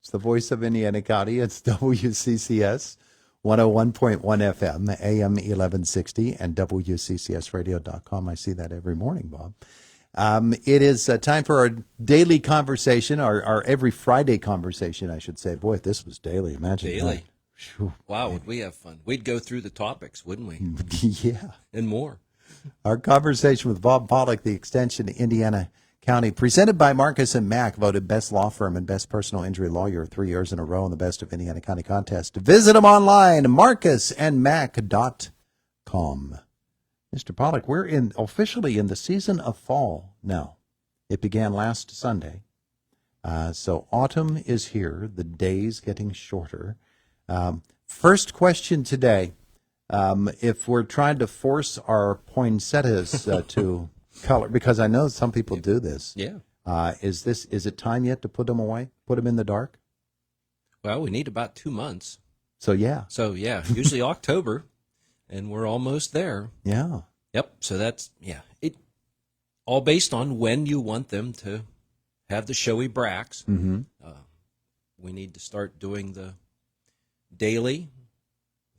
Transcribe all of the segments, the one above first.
It's the voice of Indiana County. It's WCCS 101.1 FM, AM 1160, and WCCSradio.com. I see that every morning, Bob. It is time for our daily conversation, our every Friday conversation, I should say. Boy, if this was daily. Imagine daily. That. Wow, would we have fun? We'd go through the topics, wouldn't we? Yeah. And more. Our conversation with Bob Pollock, the Extension Indiana County, presented by Marcus and Mack, voted best law firm and best personal injury lawyer 3 years in a row in the Best of Indiana County contest. Visit them online, marcusandmack.com. Mr. Pollock, we're officially in the season of fall now. It began last Sunday. So autumn is here, the days getting shorter. First question today, if we're trying to force our poinsettias to color, because I know some people do this. Yeah. Is it time yet to put them away, put them in the dark? Well, we need about 2 months. So, yeah. Usually October, and we're almost there. Yeah. Yep, so that's, it all based on when you want them to have the showy bracts. Mm-hmm. We need to start doing the daily,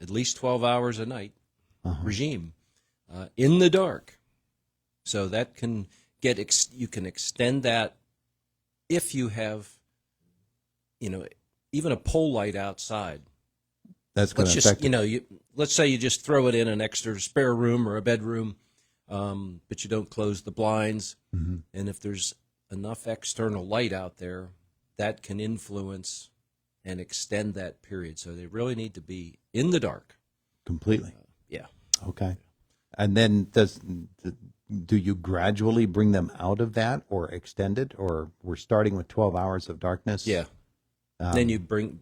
at least 12 hours a night regime in the dark. So that can you can extend that if you have, even a pole light outside. That's going to affect it. Let's say you just throw it in an extra spare room or a bedroom, but you don't close the blinds. Mm-hmm. And if there's enough external light out there, that can influence and extend that period. So they really need to be in the dark. Completely. Yeah. Okay. And then do you gradually bring them out of that or extend it, or we're starting with 12 hours of darkness? Yeah. Then you bring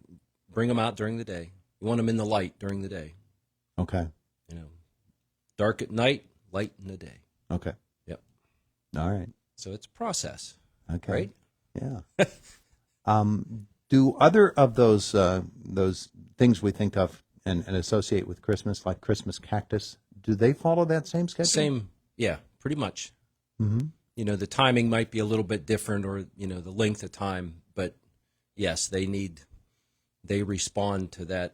them out during the day. You want them in the light during the day. Okay. Dark at night, light in the day. Okay. Yep. All right. So it's a process. Okay. Right? Yeah. Do other of those things we think of and associate with Christmas, like Christmas cactus, do they follow that same schedule? Same, yeah, pretty much. Mm-hmm. The timing might be a little bit different, or the length of time, but yes, they respond to that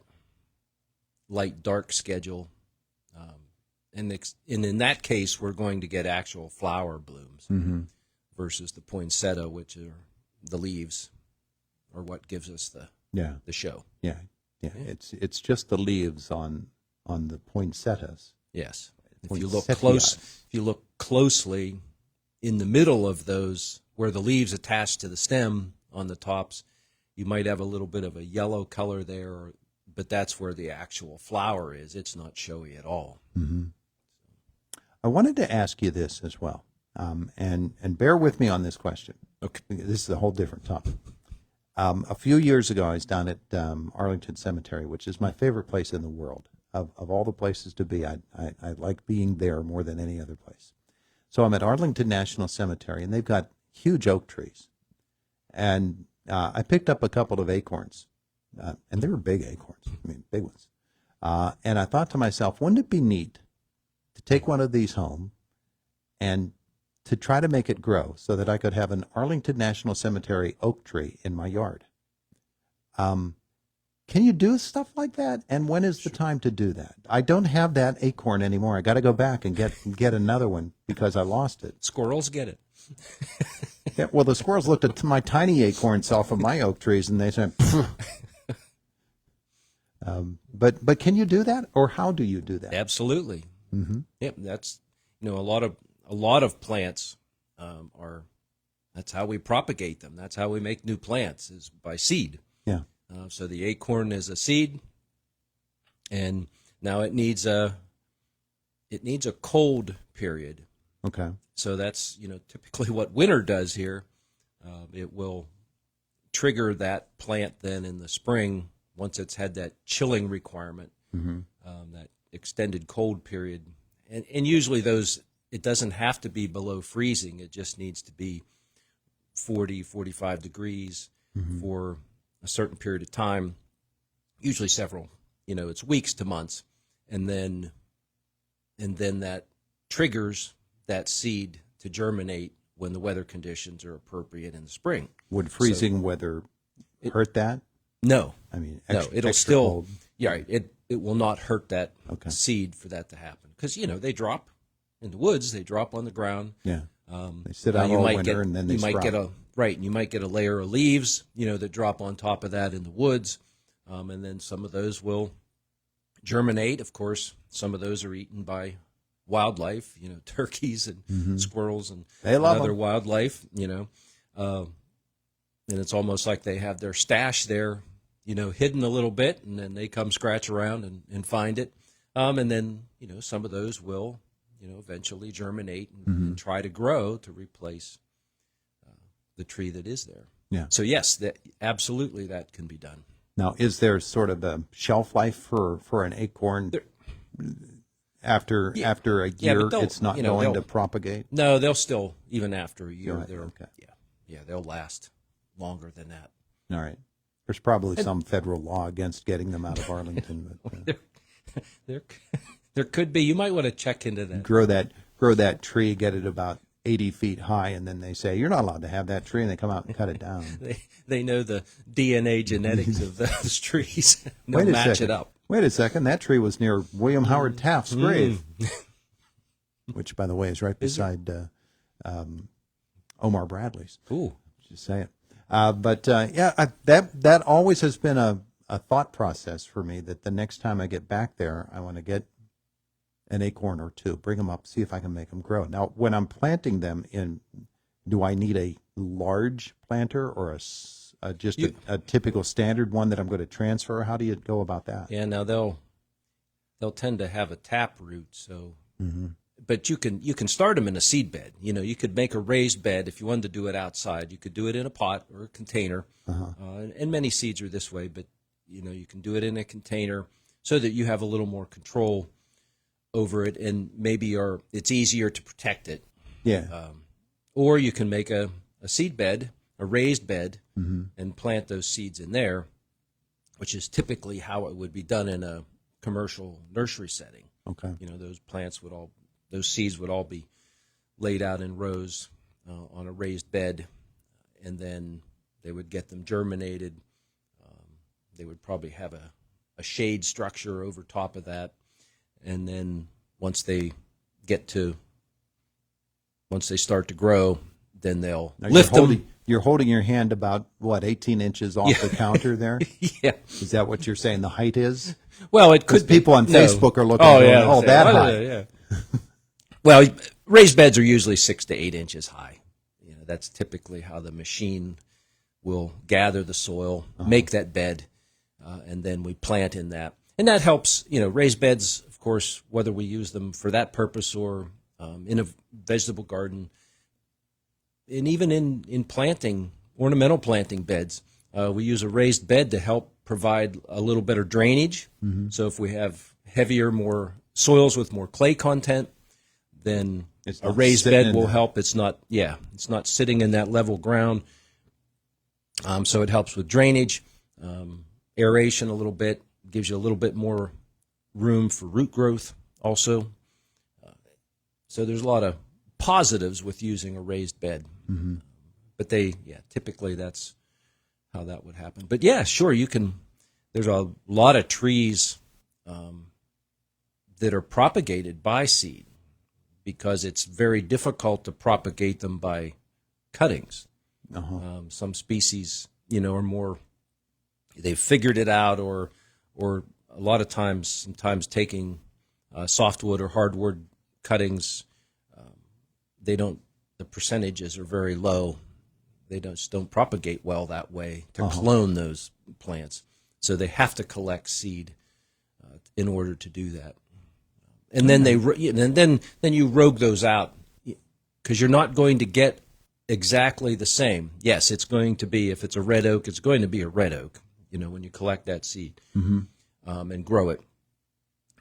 light dark schedule, and in that case, we're going to get actual flower blooms versus the poinsettia, which are the leaves, or what gives us the show. Yeah. It's just the leaves on the poinsettias. Yes. If Poinsettias. you look closely in the middle of those, where the leaves attach to the stem on the tops, you might have a little bit of a yellow color there, but that's where the actual flower is. It's not showy at all. Mm-hmm. I wanted to ask you this as well, and bear with me on this question. Okay. This is a whole different topic. A few years ago, I was down at Arlington Cemetery, which is my favorite place in the world. Of all the places to be, I like being there more than any other place. So I'm at Arlington National Cemetery, and they've got huge oak trees. And I picked up a couple of acorns, and they were big acorns, big ones. And I thought to myself, wouldn't it be neat to take one of these home and to try to make it grow so that I could have an Arlington National Cemetery oak tree in my yard? Can you do stuff like that? And when is the time to do that? I don't have that acorn anymore. I got to go back and get another one because I lost it. Squirrels get it. Yeah, well, the squirrels looked at my tiny acorns off of my oak trees, and they said, but can you do that, or how do you do that? Absolutely. Mm-hmm. Yep, that's a lot of plants that's how we propagate them. That's how we make new plants, is by seed. Yeah. So the acorn is a seed, and now it needs a cold period. Okay. So that's typically what winter does here. It will trigger that plant then in the spring once it's had that chilling requirement, that extended cold period, and usually it doesn't have to be below freezing. It just needs to be 40, 45 degrees for a certain period of time, usually several, it's weeks to months, and then that triggers that seed to germinate when the weather conditions are appropriate in the spring. Would freezing weather hurt that? No, I mean, no, extra, it'll extra still, cold. yeah, right, it will not hurt that Okay. seed for that to happen. Because, they drop in the woods, they drop on the ground. Yeah. They sit out you all might winter get, and then they you might sprout. get you might get a layer of leaves, that drop on top of that in the woods. And then some of those will germinate. Of course, some of those are eaten by wildlife, turkeys and squirrels and They love other 'em. wildlife, and it's almost like they have their stash there, hidden a little bit, and then they come scratch around and find it. And then, some of those will, eventually germinate and try to grow to replace the tree that is there. Yeah. So yes, absolutely that can be done. Now, is there sort of a shelf life for an acorn? After a year, but it's not going to propagate? No, they'll still, even after a year, Right, they're okay. they'll last longer than that. All right. There's probably some federal law against getting them out of Arlington. But, There could be. You might want to check into that. grow that tree, get it about 80 feet high, and then they say, you're not allowed to have that tree, and they come out and cut it down. They know the DNA genetics of those trees. They'll Wait a match second. it up. Wait a second. That tree was near William Howard Taft's grave, which, by the way, is right beside Omar Bradley's. Ooh. Just say it. That always has been a thought process for me, that the next time I get back there, I want to get an acorn or two, bring them up, see if I can make them grow. Now, when I'm planting them do I need a large planter or a typical standard one that I'm going to transfer? How do you go about that? Yeah. Now they'll tend to have a tap root. So, but you can start them in a seed bed. You could make a raised bed if you wanted to do it outside. You could do it in a pot or a container. And many seeds are this way, but you can do it in a container so that you have a little more control over it, and maybe it's easier to protect it. Yeah. Or you can make a seed bed, a raised bed, and plant those seeds in there, which is typically how it would be done in a commercial nursery setting. Okay. Those seeds would all be laid out in rows on a raised bed, and then they would get them germinated. They would probably have a shade structure over top of that. And then once they start to grow, then they'll Now lift them. You're holding your hand about, 18 inches off the counter there? Yeah. Is that what you're saying the height is? Well, it Because could be. people on No. Facebook are looking, Say, that what high. is it? Yeah. Well, raised beds are usually 6 to 8 inches high. That's typically how the machine will gather the soil, make that bed, and then we plant in that. And that helps, raised beds, of course, whether we use them for that purpose or in a vegetable garden, and even in planting, ornamental planting beds, we use a raised bed to help provide a little better drainage. So if we have heavier, more soils with more clay content, then It's a not raised sitting bed in will the- help. It's not sitting in that level ground. So it helps with drainage, aeration a little bit, gives you a little bit more room for root growth also. So there's a lot of positives with using a raised bed. But typically that's how that would happen. But yeah, sure, you can. There's a lot of trees that are propagated by seed because it's very difficult to propagate them by cuttings. Some species, are more, they've figured it out, or a lot of times, sometimes taking softwood or hardwood cuttings, the percentages are very low. They don't propagate well that way to clone those plants. So they have to collect seed in order to do that. And then then you rogue those out because you're not going to get exactly the same. Yes, it's going to be, if it's a red oak, it's going to be a red oak, when you collect that seed and grow it.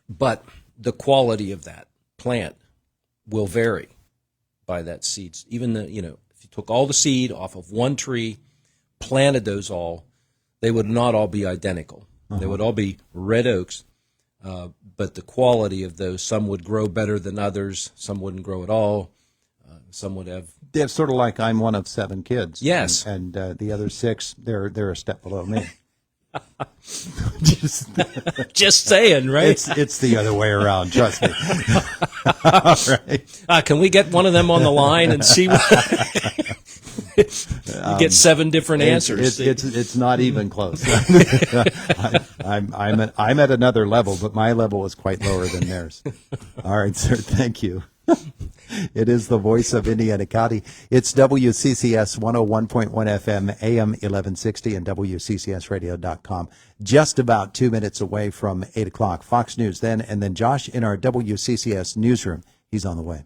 But the quality of that plant will vary by that seed. Even if you took all the seed off of one tree, planted those all, they would not all be identical. They would all be red oaks, but the quality of those, some would grow better than others, some wouldn't grow at all. some would have. It's sort of like I'm one of 7 kids. Yes. And the other 6, they're a step below me. Just, Just saying, right? it's the other way around, trust me. All right. Can we get one of them on the line and see what you get 7 different answers? It's not even close. I'm at another level, but my level is quite lower than theirs. All right, sir. Thank you. It is the voice of Indiana County. It's WCCS 101.1 FM, AM 1160, and WCCSradio.com. Just about 2 minutes away from 8 o'clock. Fox News then, and then Josh in our WCCS newsroom. He's on the way.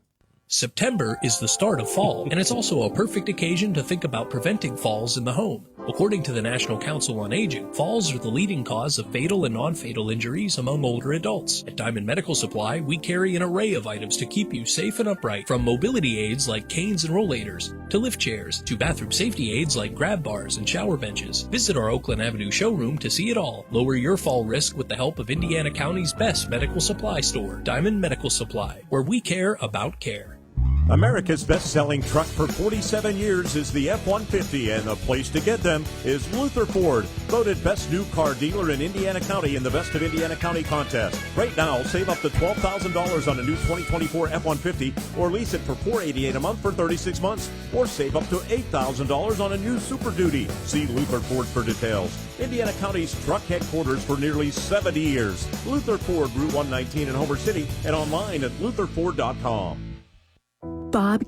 September is the start of fall, and it's also a perfect occasion to think about preventing falls in the home. According to the National Council on Aging, falls are the leading cause of fatal and non-fatal injuries among older adults. At Diamond Medical Supply, we carry an array of items to keep you safe and upright, from mobility aids like canes and rollators, to lift chairs, to bathroom safety aids like grab bars and shower benches. Visit our Oakland Avenue showroom to see it all. Lower your fall risk with the help of Indiana County's best medical supply store, Diamond Medical Supply, where we care about care. America's best-selling truck for 47 years is the F-150, and the place to get them is Luther Ford, voted best new car dealer in Indiana County in the Best of Indiana County contest. Right now, save up to $12,000 on a new 2024 F-150 or lease it for $488 a month for 36 months, or save up to $8,000 on a new Super Duty. See Luther Ford for details. Indiana County's truck headquarters for nearly 70 years. Luther Ford, Route 119 in Homer City, and online at lutherford.com. Bob